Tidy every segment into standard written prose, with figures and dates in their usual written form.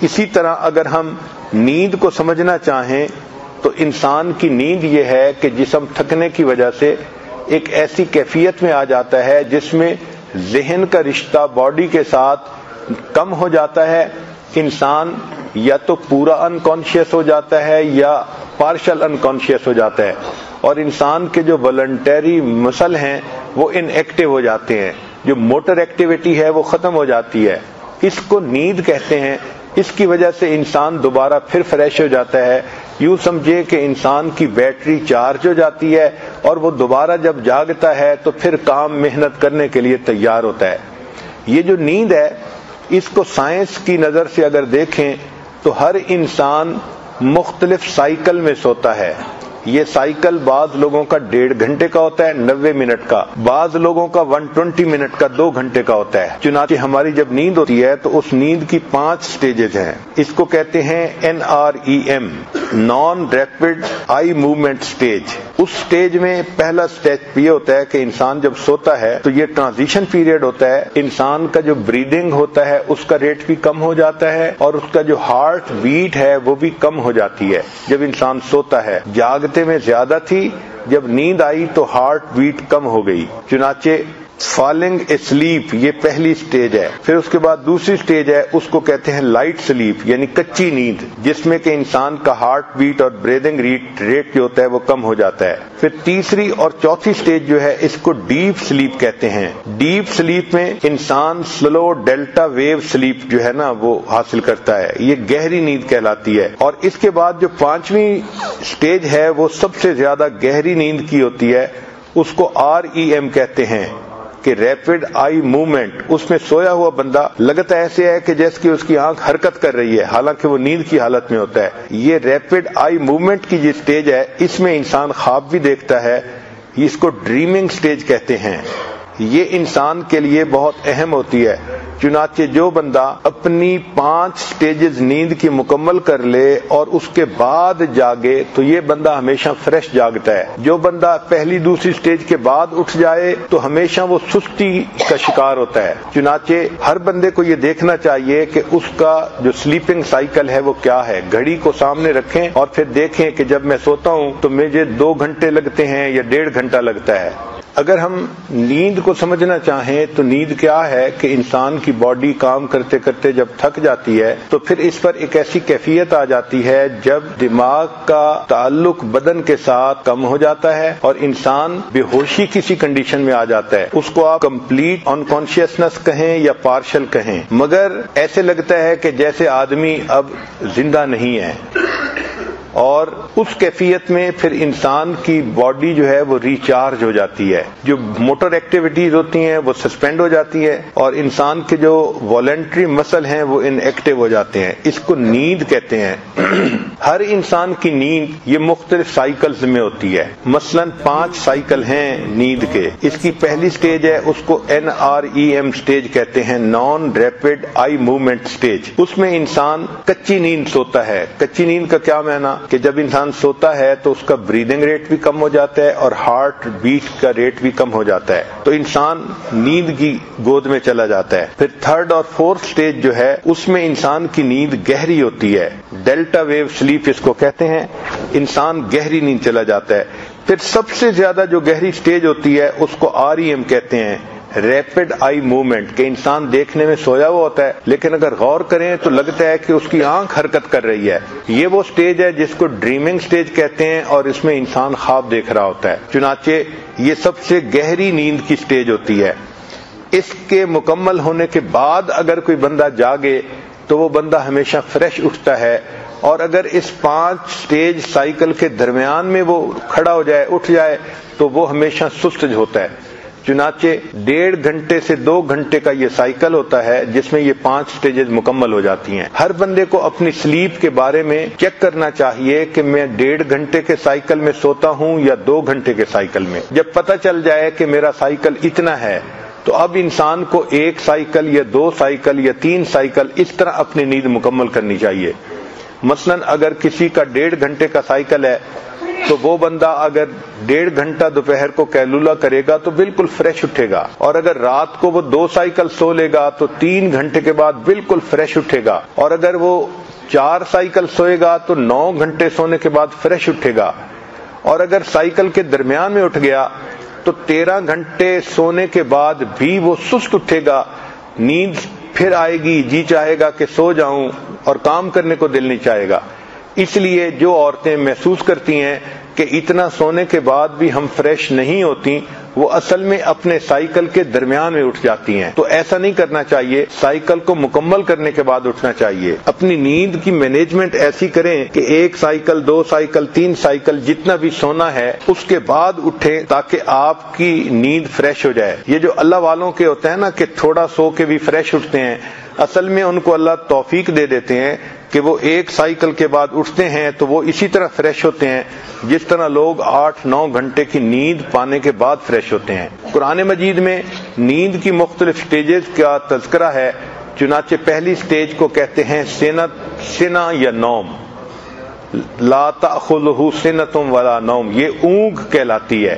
اسی طرح اگر ہم نیند کو سمجھنا چاہیں تو انسان کی نیند یہ ہے کہ جسم تھکنے کی وجہ سے ایک ایسی کیفیت میں آ جاتا ہے جس میں ذہن کا رشتہ باڈی کے ساتھ کم ہو جاتا ہے. انسان یا تو پورا انکانشیس ہو جاتا ہے یا پارشل انکانشیس ہو جاتا ہے، اور انسان کے جو والنٹری مسل ہیں وہ ان ایکٹیو ہو جاتے ہیں، جو موٹر ایکٹیویٹی ہے وہ ختم ہو جاتی ہے. اس کو نیند کہتے ہیں. اس کی وجہ سے انسان دوبارہ پھر فریش ہو جاتا ہے. یوں سمجھے کہ انسان کی بیٹری چارج ہو جاتی ہے اور وہ دوبارہ جب جاگتا ہے تو پھر کام محنت کرنے کے لیے تیار ہوتا ہے. یہ جو نیند ہے اس کو سائنس کی نظر سے اگر دیکھیں تو ہر انسان مختلف سائیکل میں سوتا ہے. یہ سائیکل بعض لوگوں کا 1.5 گھنٹے کا ہوتا ہے 90 منٹ کا، بعض لوگوں کا 120 منٹ کا 2 گھنٹے کا ہوتا ہے. چنانچہ ہماری جب نیند ہوتی ہے تو اس نیند کی 5 سٹیجز ہیں. اس کو کہتے ہیں NREM، non rapid eye movement stage. اس سٹیج میں پہلا سٹیج یہ ہوتا ہے کہ انسان جب سوتا ہے تو یہ ٹرانزیشن پیریڈ ہوتا ہے. انسان کا جو بریدنگ ہوتا ہے اس کا ریٹ بھی کم ہو جاتا ہے اور اس کا جو ہارٹ بیٹ ہے وہ بھی کم ہو جاتی ہے جب انسان سوتا ہے. جاگتے میں زیادہ تھی، جب نیند آئی تو ہارٹ بیٹ کم ہو گئی. چنانچہ فالنگ اسلیپ یہ پہلی سٹیج ہے. پھر اس کے بعد دوسری سٹیج ہے، اس کو کہتے ہیں لائٹ سلیپ یعنی کچی نیند، جس میں کہ انسان کا ہارٹ بیٹ اور بریدنگ ریٹ جو ہوتا ہے وہ کم ہو جاتا ہے. پھر تیسری اور چوتھی سٹیج جو ہے اس کو ڈیپ سلیپ کہتے ہیں. ڈیپ سلیپ میں انسان سلو ڈیلٹا ویو سلیپ جو ہے نا وہ حاصل کرتا ہے. یہ گہری نیند کہلاتی ہے. اور اس کے بعد جو 5ویں سٹیج ہے وہ سب سے زیادہ گہری نیند کی ہوتی ہے. اس کو REM کہتے ہیں کہ ریپڈ آئی موومنٹ. اس میں سویا ہوا بندہ لگتا ایسے ہے کہ جیسے کہ اس کی آنکھ حرکت کر رہی ہے حالانکہ وہ نیند کی حالت میں ہوتا ہے. یہ ریپڈ آئی موومنٹ کی جو سٹیج ہے اس میں انسان خواب بھی دیکھتا ہے. اس کو ڈریمنگ سٹیج کہتے ہیں. یہ انسان کے لیے بہت اہم ہوتی ہے. چنانچہ جو بندہ اپنی 5 سٹیجز نیند کی مکمل کر لے اور اس کے بعد جاگے تو یہ بندہ ہمیشہ فریش جاگتا ہے. جو بندہ پہلی دوسری سٹیج کے بعد اٹھ جائے تو ہمیشہ وہ سستی کا شکار ہوتا ہے. چنانچہ ہر بندے کو یہ دیکھنا چاہیے کہ اس کا جو سلیپنگ سائیکل ہے وہ کیا ہے. گھڑی کو سامنے رکھیں اور پھر دیکھیں کہ جب میں سوتا ہوں تو مجھے 2 گھنٹے لگتے ہیں یا 1.5 گھنٹہ لگتا ہے. اگر ہم نیند کو سمجھنا چاہیں تو نیند کیا ہے کہ انسان کی باڈی کام کرتے کرتے جب تھک جاتی ہے تو پھر اس پر ایک ایسی کیفیت آ جاتی ہے جب دماغ کا تعلق بدن کے ساتھ کم ہو جاتا ہے اور انسان بے ہوشی کسی کنڈیشن میں آ جاتا ہے. اس کو آپ کمپلیٹ انکانشیسنس کہیں یا پارشل کہیں، مگر ایسے لگتا ہے کہ جیسے آدمی اب زندہ نہیں ہے. اور اس کیفیت میں پھر انسان کی باڈی جو ہے وہ ریچارج ہو جاتی ہے. جو موٹر ایکٹیویٹیز ہوتی ہیں وہ سسپینڈ ہو جاتی ہے اور انسان کے جو والنٹری مسل ہیں وہ ان ایکٹیو ہو جاتے ہیں. اس کو نیند کہتے ہیں. ہر انسان کی نیند یہ مختلف سائیکلز میں ہوتی ہے. مثلا 5 سائیکل ہیں نیند کے. اس کی پہلی سٹیج ہے، اس کو NREM سٹیج کہتے ہیں، non rapid eye movement stage. اس میں انسان کچی نیند سوتا ہے. کچی نیند کا کیا معنی کہ جب انسان سوتا ہے تو اس کا بریدنگ ریٹ بھی کم ہو جاتا ہے اور ہارٹ بیٹ کا ریٹ بھی کم ہو جاتا ہے، تو انسان نیند کی گود میں چلا جاتا ہے. پھر 3rd اور 4th سٹیج جو ہے اس میں انسان کی نیند گہری ہوتی ہے. ڈیلٹا ویو سلیپ اس کو کہتے ہیں. انسان گہری نیند چلا جاتا ہے. پھر سب سے زیادہ جو گہری سٹیج ہوتی ہے اس کو REM کہتے ہیں، ریپڈ آئی موومنٹ، کہ انسان دیکھنے میں سویا ہوا ہوتا ہے لیکن اگر غور کریں تو لگتا ہے کہ اس کی آنکھ حرکت کر رہی ہے. یہ وہ سٹیج ہے جس کو ڈریمنگ سٹیج کہتے ہیں اور اس میں انسان خواب دیکھ رہا ہوتا ہے. چنانچہ یہ سب سے گہری نیند کی سٹیج ہوتی ہے. اس کے مکمل ہونے کے بعد اگر کوئی بندہ جاگے تو وہ بندہ ہمیشہ فریش اٹھتا ہے، اور اگر اس 5 سٹیج سائیکل کے درمیان میں وہ کھڑا ہو جائے، اٹھ جائے، تو وہ ہمیشہ سست ہوتا ہے. چنانچہ 1.5 گھنٹے سے 2 گھنٹے کا یہ سائیکل ہوتا ہے جس میں یہ 5 سٹیجز مکمل ہو جاتی ہیں. ہر بندے کو اپنی سلیپ کے بارے میں چیک کرنا چاہیے کہ میں 1.5 گھنٹے کے سائیکل میں سوتا ہوں یا 2 گھنٹے کے سائیکل میں. جب پتہ چل جائے کہ میرا سائیکل اتنا ہے تو اب انسان کو 1 سائیکل یا 2 سائیکل یا 3 سائیکل اس طرح اپنی نیند مکمل کرنی چاہیے. مثلا اگر کسی کا 1.5 گھنٹے کا سائیکل ہے تو وہ بندہ اگر 1.5 گھنٹہ دوپہر کو قیلولہ کرے گا تو بالکل فریش اٹھے گا، اور اگر رات کو وہ 2 سائیکل سو لے گا تو 3 گھنٹے کے بعد بالکل فریش اٹھے گا، اور اگر وہ 4 سائیکل سوئے گا تو 9 گھنٹے سونے کے بعد فریش اٹھے گا، اور اگر سائیکل کے درمیان میں اٹھ گیا تو 13 گھنٹے سونے کے بعد بھی وہ سست اٹھے گا، نیند پھر آئے گی، جی چاہے گا کہ سو جاؤں اور کام کرنے کو دل نہیں چاہے گا۔ اس لیے جو عورتیں محسوس کرتی ہیں کہ اتنا سونے کے بعد بھی ہم فریش نہیں ہوتی، وہ اصل میں اپنے سائیکل کے درمیان میں اٹھ جاتی ہیں۔ تو ایسا نہیں کرنا چاہیے، سائیکل کو مکمل کرنے کے بعد اٹھنا چاہیے۔ اپنی نیند کی مینجمنٹ ایسی کریں کہ 1 سائیکل 2 سائیکل 3 سائیکل جتنا بھی سونا ہے اس کے بعد اٹھیں تاکہ آپ کی نیند فریش ہو جائے۔ یہ جو اللہ والوں کے ہوتے ہیں نا کہ تھوڑا سو کے بھی فریش اٹھتے ہیں، اصل میں ان کو اللہ توفیق دے دیتے ہیں کہ وہ 1 سائیکل کے بعد اٹھتے ہیں تو وہ اسی طرح فریش ہوتے ہیں جس طرح لوگ 8-9 گھنٹے کی نیند پانے کے بعد فریش ہوتے ہیں۔ قرآن مجید میں نیند کی مختلف سٹیجز کا تذکرہ ہے، چنانچہ پہلی سٹیج کو کہتے ہیں سنہ یا نوم، لا تأخذہ سنۃ ولا نوم، یہ اونگ کہلاتی ہے۔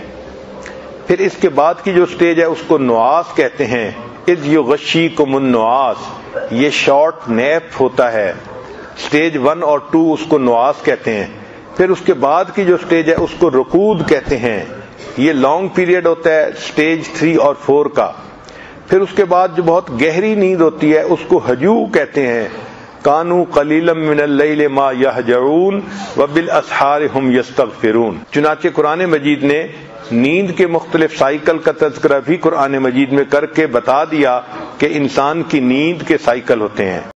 پھر اس کے بعد کی جو سٹیج ہے اس کو نعاس کہتے ہیں، اذ یغشیکم النعاس، یہ شارٹ نیپ ہوتا ہے۔ سٹیج 1 اور 2 اس کو نعاس کہتے ہیں۔ پھر اس کے بعد کی جو سٹیج ہے اس کو رقود کہتے ہیں، یہ لانگ پیریڈ ہوتا ہے سٹیج 3 اور 4 کا۔ پھر اس کے بعد جو بہت گہری نیند ہوتی ہے اس کو ہجو کہتے ہیں، کانوا قلیلا من اللیل ما یہجعون وبالاسحار هم یستغفرون۔ چنانچہ قرآن مجید نے نیند کے مختلف سائیکل کا تذکرہ بھی قرآن مجید میں کر کے بتا دیا کہ انسان کی نیند کے سائیکل ہوتے ہیں۔